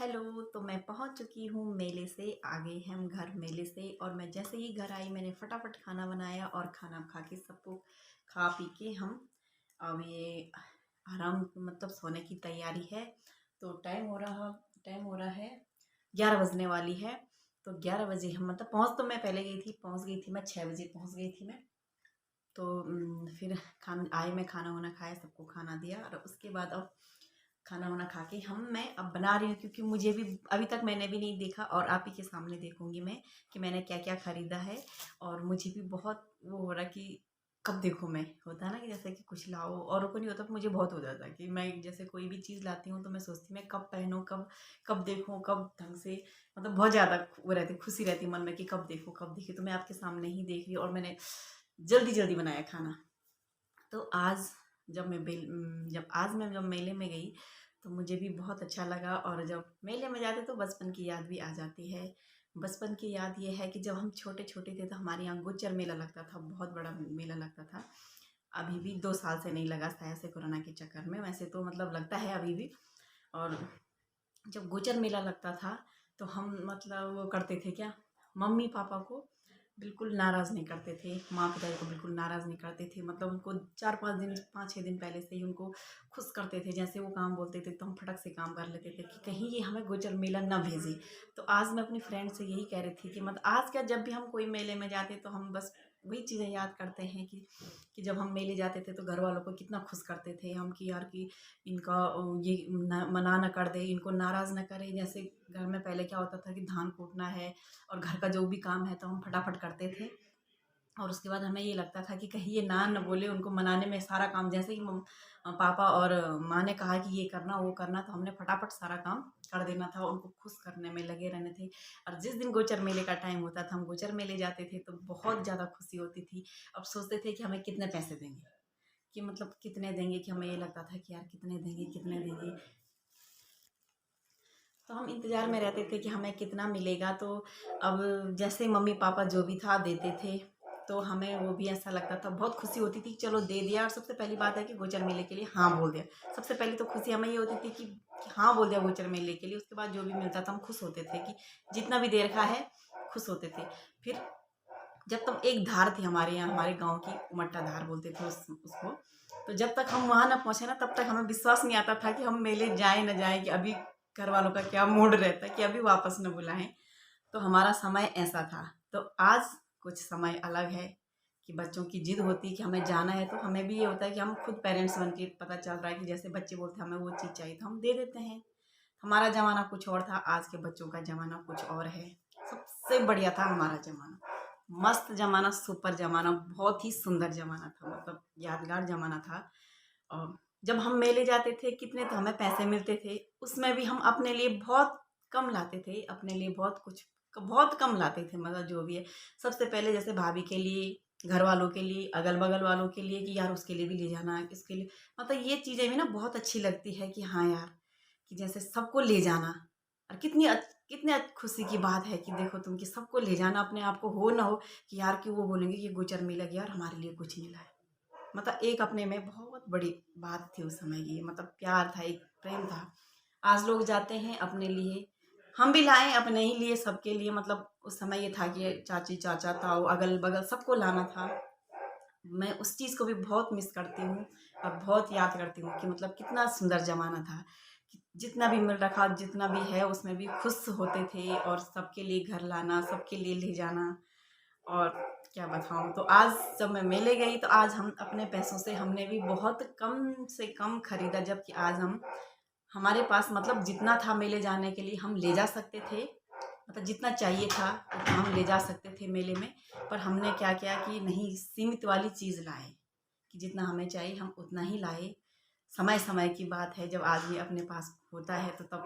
Hello. तो मैं पहुंच चुकी हूँ मेले से। आ गए हम घर मेले से और मैं जैसे ही घर आई मैंने फटाफट खाना बनाया और खाना खा के सबको खा पी के हम अब ये आराम मतलब सोने की तैयारी है। तो टाइम हो रहा है 11 बजने वाली है। तो 11 बजे हम मतलब पहुँच तो मैं पहले गई थी मैं 6 बजे पहुँच गई थी मैं। तो फिर मैं खाना वाना खाया, सबको खाना दिया और उसके बाद अब खाना वाना खा के मैं अब बना रही हूँ, क्योंकि मुझे भी अभी तक मैंने भी नहीं देखा और आप ही के सामने देखूंगी मैं कि मैंने क्या क्या खरीदा है। और मुझे भी बहुत वो हो रहा कि कब देखूँ मैं। होता है ना कि जैसे कि कुछ लाओ और को नहीं होता, तो मुझे बहुत हो जाता है कि मैं जैसे कोई भी चीज़ लाती हूँ तो मैं सोचती हूँ मैं कब पहनूँ, कब कब देखूँ, कब ढंग से मतलब बहुत ज़्यादा वो रहती खुशी रहती मन में कि कब देखूँ कब देखी। तो मैं आपके सामने ही देख रही हूँ और मैंने जल्दी जल्दी बनाया खाना। तो आज जब मेले में गई तो मुझे भी बहुत अच्छा लगा। और जब मेले में जाते तो बचपन की याद भी आ जाती है। बचपन की याद ये है कि जब हम छोटे छोटे थे तो हमारे यहाँ गुज्जर मेला लगता था, बहुत बड़ा मेला लगता था। अभी भी 2 साल से नहीं लगा शायद से कोरोना के चक्कर में, वैसे तो मतलब लगता है अभी भी। और जब गुज्जर मेला लगता था तो हम मतलब वो करते थे क्या, मम्मी पापा को बिल्कुल नाराज़ नहीं करते थे, माँ पिताजी को बिल्कुल नाराज़ नहीं करते थे। मतलब उनको 4-5 दिन 5-6 दिन पहले से ही उनको खुश करते थे। जैसे वो काम बोलते थे तो हम फटक से काम कर लेते थे कि कहीं ये हमें गुजर मेला ना भेजे। तो आज मैं अपनी फ्रेंड से यही कह रही थी कि मतलब आज क्या, जब भी हम कोई मेले में जाते तो हम बस वही चीज़ें याद करते हैं कि जब हम मेले जाते थे तो घर वालों को कितना खुश करते थे हम कि यार कि इनका ये मना न कर दे, इनको नाराज़ न करे। जैसे घर में पहले क्या होता था कि धान कूटना है और घर का जो भी काम है तो हम फटाफट करते थे। और उसके बाद हमें ये लगता था कि कहीं ये ना न बोले, उनको मनाने में सारा काम जैसे ही पापा और माँ ने कहा कि ये करना वो करना तो हमने फटाफट सारा काम कर देना था, उनको खुश करने में लगे रहने थे। और जिस दिन गोचर मेले का टाइम होता था हम गोचर मेले जाते थे तो बहुत ज़्यादा खुशी होती थी। अब सोचते थे कि हमें कितने पैसे देंगे, कि मतलब कितने देंगे, कि हमें ये लगता था कि यार कितने देंगे। तो हम इंतज़ार में रहते थे कि हमें कितना मिलेगा। तो अब जैसे मम्मी पापा जो भी था देते थे तो हमें वो भी ऐसा लगता था, बहुत खुशी होती थी कि चलो दे दिया। और सबसे पहली बात है कि गोचर मेले के लिए हाँ बोल दिया। सबसे पहली तो खुशी हमें ये होती थी कि हाँ बोल दिया गोचर मेले के लिए। उसके बाद जो भी मिलता था हम खुश होते थे कि जितना भी दे रखा है, खुश होते थे। फिर जब तक एक धार थी हमारे यहाँ, हमारे गाँव की उमट्टा धार बोलते थे उसको। तो जब तक हम वहाँ ना पहुँचे ना तब तक हमें विश्वास नहीं आता था कि हम मेले जाएँ ना जाएँ, कि अभी घर वालों का क्या मूड रहता है कि अभी वापस न बुलाएं। तो हमारा समय ऐसा था। तो आज कुछ समय अलग है कि बच्चों की जिद होती है कि हमें जाना है, तो हमें भी ये होता है कि हम खुद पेरेंट्स बन के पता चल रहा है कि जैसे बच्चे बोलते हैं हमें वो चीज़ चाहिए तो हम दे देते हैं। हमारा ज़माना कुछ और था, आज के बच्चों का ज़माना कुछ और है। सबसे बढ़िया था हमारा ज़माना, मस्त ज़माना, सुपर ज़माना, बहुत ही सुंदर ज़माना था, मतलब यादगार ज़माना था। और जब हम मेले जाते थे कितने तो हमें पैसे मिलते थे, उसमें भी हम अपने लिए बहुत कम लाते थे, अपने लिए बहुत कम लाते थे। मतलब जो भी है, सबसे पहले जैसे भाभी के लिए, घर वालों के लिए, अगल बगल वालों के लिए कि यार उसके लिए भी ले जाना, इसके लिए। मतलब ये चीज़ें भी ना बहुत अच्छी लगती है कि हाँ यार, कि जैसे सबको ले जाना। और कितने खुशी की बात है कि देखो तुम, कि सबको ले जाना, अपने आप को हो ना हो कि यार कि वो बोलेंगे कि गोचर मेला गया और हमारे लिए कुछ नहीं लाए। मतलब एक अपने में बहुत बड़ी बात थी उस समय की, मतलब प्यार था, एक प्रेम था। आज लोग जाते हैं अपने लिए, हम भी लाए अपने ही लिए, सबके लिए। मतलब उस समय ये था कि चाची चाचा ताऊ अगल बगल सबको लाना था। मैं उस चीज़ को भी बहुत मिस करती हूँ और बहुत याद करती हूँ कि मतलब कितना सुंदर ज़माना था कि जितना भी मिल रखा जितना भी है उसमें भी खुश होते थे और सबके लिए घर लाना, सबके लिए ले जाना। और क्या बताऊँ, तो आज जब मैं मेले गई तो आज हम अपने पैसों से हमने भी बहुत कम से कम खरीदा, जबकि आज हमारे पास मतलब जितना था मेले जाने के लिए हम ले जा सकते थे। मतलब जितना चाहिए था उतना हम ले जा सकते थे मेले में। पर हमने क्या किया कि नहीं, सीमित वाली चीज़ लाए, कि जितना हमें चाहिए हम उतना ही लाए। समय समय की बात है, जब आदमी अपने पास होता है तो तब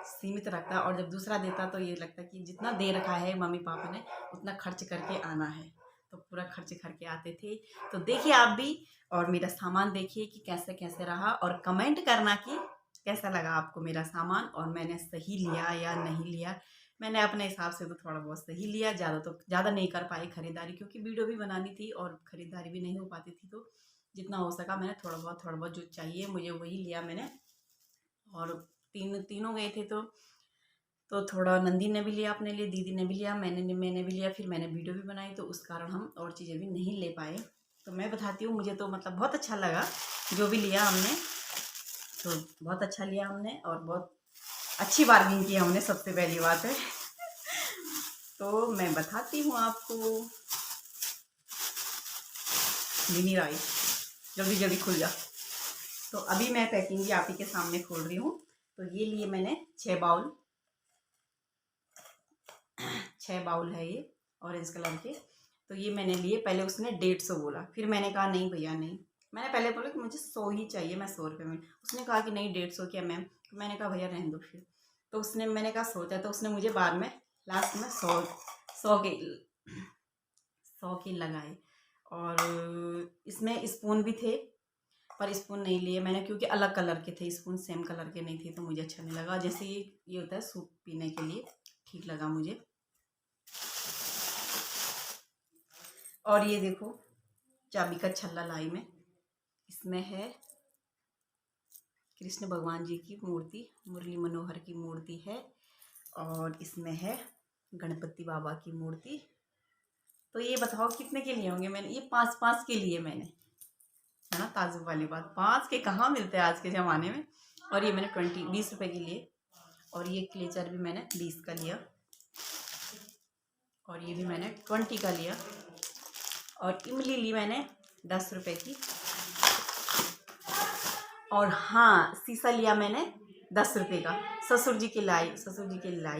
सीमित रखता है, और जब दूसरा देता तो ये लगता है कि जितना दे रखा है मम्मी पापा ने उतना खर्च करके आना है। तो पूरा खर्च करके आते थे। तो देखिए आप भी, और मेरा सामान देखिए कि कैसे कैसे रहा, और कमेंट करना कि कैसा लगा आपको मेरा सामान और मैंने सही लिया या नहीं लिया। मैंने अपने हिसाब से तो थोड़ा बहुत सही लिया, ज़्यादा नहीं कर पाई खरीदारी, क्योंकि वीडियो भी बनानी थी और खरीदारी भी नहीं हो पाती थी। तो जितना हो सका मैंने थोड़ा बहुत जो चाहिए मुझे वही लिया मैंने। और तीनों गए थे तो तो थोड़ा नंदी ने भी लिया अपने लिए, दीदी ने भी लिया, मैंने भी लिया, फिर मैंने वीडियो भी बनाई, तो उस कारण हम और चीज़ें भी नहीं ले पाए। तो मैं बताती हूँ, मुझे तो मतलब बहुत अच्छा लगा जो भी लिया हमने, तो बहुत अच्छा लिया हमने और बहुत अच्छी बार्गेनिंग की हमने, सबसे पहली बात है। तो मैं बताती हूँ आपको। मिनी राइस जल्दी जल्दी खुल जा। तो अभी मैं पैकिंग भी आप ही के सामने खोल रही हूँ। तो ये लिए मैंने 6 बाउल है ये ऑरेंज कलर के। तो ये मैंने लिए, पहले उसने 150 बोला, फिर मैंने कहा नहीं भैया नहीं, मैंने पहले बोला कि मुझे 100 ही चाहिए, मैं 100 रुपये में। उसने कहा कि नहीं 150 क्या मैम, तो मैंने कहा भैया रहने दो फिर। तो उसने, मैंने कहा 100 है, तो उसने मुझे बाद में लास्ट में 100 के लगाए। और इसमें स्पून भी थे, पर स्पून नहीं लिए मैंने क्योंकि अलग कलर के थे, स्पून सेम कलर के नहीं थे, तो मुझे अच्छा नहीं लगा। जैसे ये होता है सूप पीने के लिए, ठीक लगा मुझे। और ये देखो चाबी का छल्ला लाई में, इसमें है कृष्ण भगवान जी की मूर्ति, मुरली मनोहर की मूर्ति है, और इसमें है गणपति बाबा की मूर्ति। तो ये बताओ कितने के लिए होंगे? मैंने ये 5-5 के लिए मैंने, है ना ताजुब वाली बात, 5 के कहाँ मिलते हैं आज के ज़माने में। और ये मैंने 20 रुपये के लिए। और ये क्लेचर भी मैंने 20 का लिया, और ये भी मैंने 20 का लिया। और इमली ली मैंने 10 रुपये की। और हाँ, शीशा लिया मैंने 10 रुपये का। ससुर जी की लाई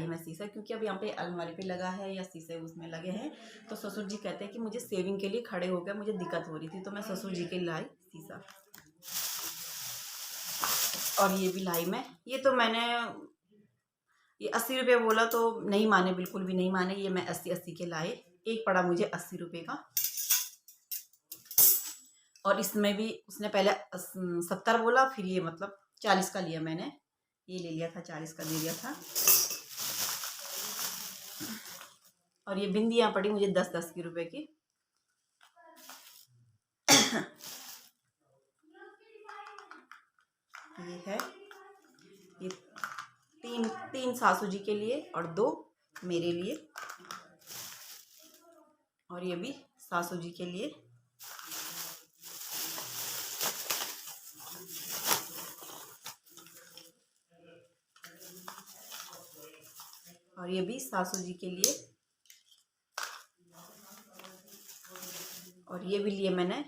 में शीशा, क्योंकि अब यहाँ पे अलमारी पे लगा है या शीशे उसमें लगे हैं, तो ससुर जी कहते हैं कि मुझे सेविंग के लिए खड़े हो गए, मुझे दिक्कत हो रही थी, तो मैं ससुर जी के लाई शीशा। और ये भी लाई मैं, ये तो मैंने, ये 80 रुपये बोला तो नहीं माने, बिल्कुल भी नहीं माने। ये मैं 80 के लाए, एक पड़ा मुझे 80 रुपये का। और इसमें भी उसने पहले 70 बोला, फिर ये मतलब 40 का लिया मैंने, ये ले लिया था, 40 का दे दिया था। और ये बिंदियाँ पड़ी मुझे 10-10 की रुपए की। ये है, ये तीन सासू जी के लिए और 2 मेरे लिए। और ये भी सासू जी के लिए। और ये भी सासू जी के लिए। और ये भी लिए मैंने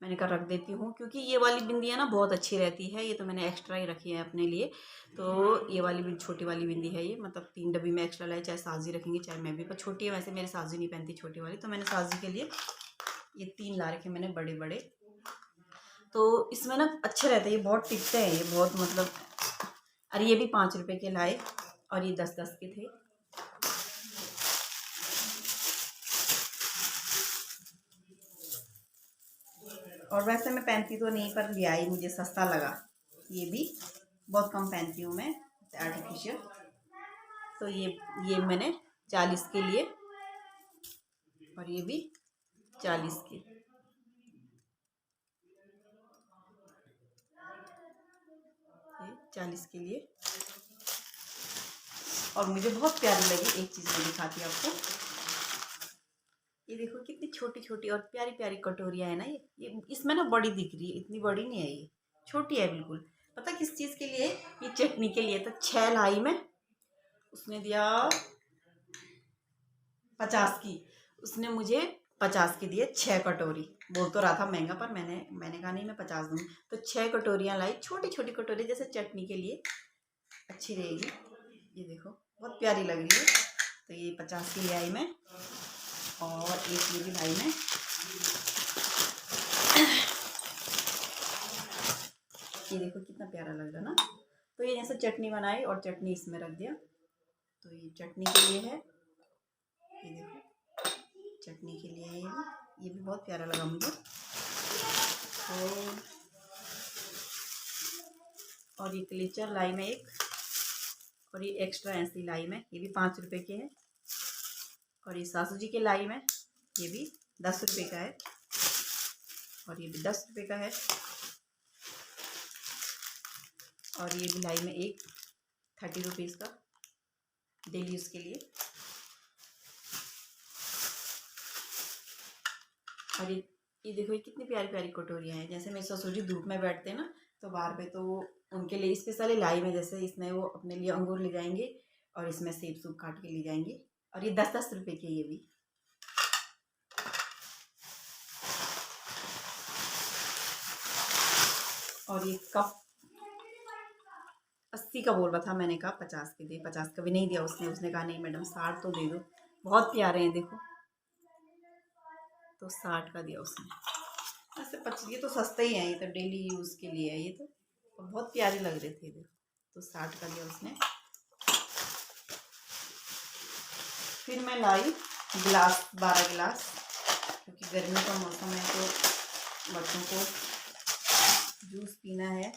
कहा रख देती हूँ, क्योंकि ये वाली बिंदियाँ ना बहुत अच्छी रहती है। ये तो मैंने एक्स्ट्रा ही रखी है अपने लिए। तो ये वाली छोटी वाली बिंदी है ये, मतलब 3 डब्बी में एक्स्ट्रा लाई, चाहे सास जी रखेंगे चाहे मैं भी, पर छोटी है, वैसे मेरे सास जी नहीं पहनती छोटी वाली, तो मैंने सास जी के लिए ये 3 ला रखे मैंने बड़े बड़े। तो इसमें ना अच्छे रहते हैं, ये बहुत टिकते हैं, ये बहुत मतलब। अरे ये भी 5 रुपये के लाए, और ये 10-10 के थे। और वैसे मैं पहनती तो नहीं, पर लिया ही मुझे सस्ता लगा। ये भी बहुत कम पहनती हूँ मैं आर्टिफिशियल। तो ये मैंने 40 के लिए, और ये भी 40 के। ये 40 के लिए। और मुझे बहुत प्यारी लगी, एक चीज़ मैं दिखाती हूँ आपको। ये देखो कितनी छोटी छोटी और प्यारी प्यारी कटोरियाँ है ना। ये इसमें ना बड़ी दिख रही है, इतनी बड़ी नहीं है, ये छोटी है बिल्कुल। पता किस चीज़ के लिए? ये चटनी के लिए। तो 6 लाई में, उसने दिया 50 की, उसने मुझे 50 की दिए 6 कटोरी। बोल तो रहा था महंगा, पर मैंने कहा नहीं मैं 50 दूँगी। तो 6 कटोरियाँ लाई, छोटी छोटी कटोरी, जैसे चटनी के लिए अच्छी रहेगी। ये देखो बहुत प्यारी लग रही है। तो ये 50 की ले आई मैं। और एक ये भी लाई मैं। ये देखो कितना प्यारा लग रहा ना। तो ये जैसे चटनी बनाई और चटनी इसमें रख दिया। तो ये चटनी के लिए है, ये देखो चटनी के लिए है ये भी बहुत प्यारा लगा मुझे। और ये क्लेचर लाई में एक, और ये एक्स्ट्रा ऐसी लाई में, ये भी 5 रुपये के है। और ये सासू जी के लाई में, ये भी 10 रुपये का है। और ये भी 10 रुपये का है। और ये भी लाई में एक 30 रुपीज़ का। डेली यूज़ के लिए। और ये देखो, ये कितनी प्यारी प्यारी कटोरियाँ हैं। जैसे मेरे ससुर जी धूप में बैठते हैं ना, तो बाहर पे, तो उनके लिए स्पेशली लाई में, जैसे इसमें वो अपने लिए अंगूर ले जाएंगे और इसमें सेब सूप काट के ले जाएंगे। और ये 10-10 रुपए की, ये भी। और ये कप 80 का बोल रहा था, मैंने कहा 50 के दे, 50 का भी नहीं दिया उसने। उसने कहा नहीं मैडम 60 तो दे दो, बहुत प्यारे हैं देखो। तो 60 का दिया उसने। ऐसे 25, ये तो सस्ते ही हैं, ये तो डेली यूज़ के लिए है ये तो। और बहुत प्यारे लग रहे थे देखो, तो 60 का दिया उसने। फिर मैं लाई गिलास, 12 गिलास, क्योंकि गर्मी का मौसम है तो बच्चों को जूस पीना है।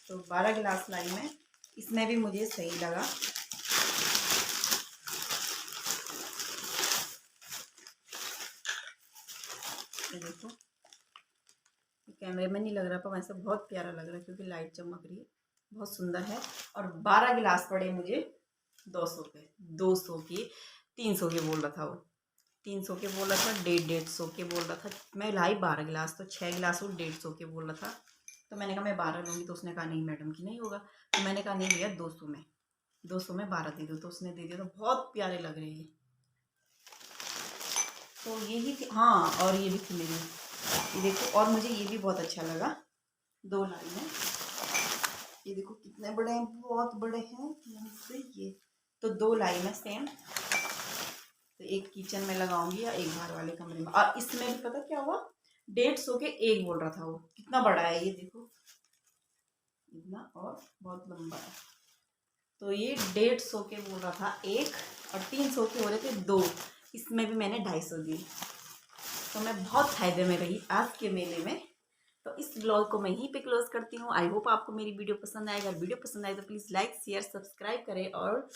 तो 12 गिलास लाई मैं। इसमें भी मुझे सही लगा। ये देखो, कैमरे में नहीं लग रहा पर वैसे बहुत प्यारा लग रहा है, क्योंकि लाइट चमक रही है, बहुत सुंदर है। और 12 गिलास पड़े मुझे 200 के, 200 के, 300 के बोल रहा था वो, 300 के बोल रहा था, 150 के बोल रहा था। मैं लाई 12 गिलास, तो 6 गिलास वो 150 के बोल रहा था। तो मैंने कहा मैं 12 लूँगी, तो उसने कहा नहीं मैडम की नहीं होगा। तो मैंने कहा नहीं भैया 200 में, 200 में 12 दे दो। तो उसने दे दिया। तो बहुत प्यारे लग रहे हैं। तो यही थी, हाँ और ये भी थी मेरी, ये देखो। और मुझे ये भी बहुत अच्छा लगा, 2 लाई में। ये देखो कितने बड़े हैं, बहुत बड़े हैं यहाँ से ये। तो 2 लाई में सेम, तो एक किचन में लगाऊंगी या एक बाहर वाले कमरे में। और इसमें भी पता क्या हुआ, 150 के एक बोल रहा था वो। कितना बड़ा है ये देखो, इतना, और बहुत लंबा है। तो ये 150 के बोल रहा था एक, और 300 के हो रहे थे 2। इसमें भी मैंने 250 दिए। तो मैं बहुत फायदे में रही आज के मेले में। तो इस ब्लॉग को मैं यहीं पे क्लोज करती हूँ। आई होप आपको मेरी वीडियो पसंद आएगा। अगर वीडियो पसंद आए तो प्लीज़ लाइक शेयर सब्सक्राइब करें और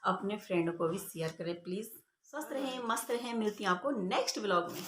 अपने फ्रेंडों को भी शेयर करें प्लीज़। स्वस्थ रहें, मस्त रहें। मिलती हूँ आपको नेक्स्ट ब्लॉग में।